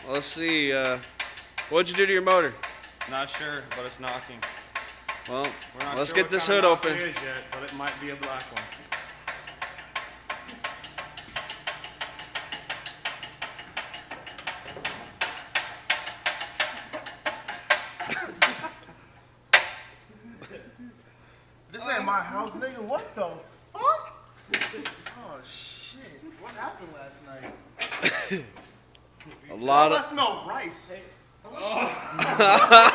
Let's see. What'd you do to your motor? Not sure, but it's knocking. Well, We're not let's sure get what this kind hood of knock open. it is yet, but it might be a black one. This ain't my house, nigga. What the fuck? Oh shit! What happened last night? A lot I of. smell rice. Oh.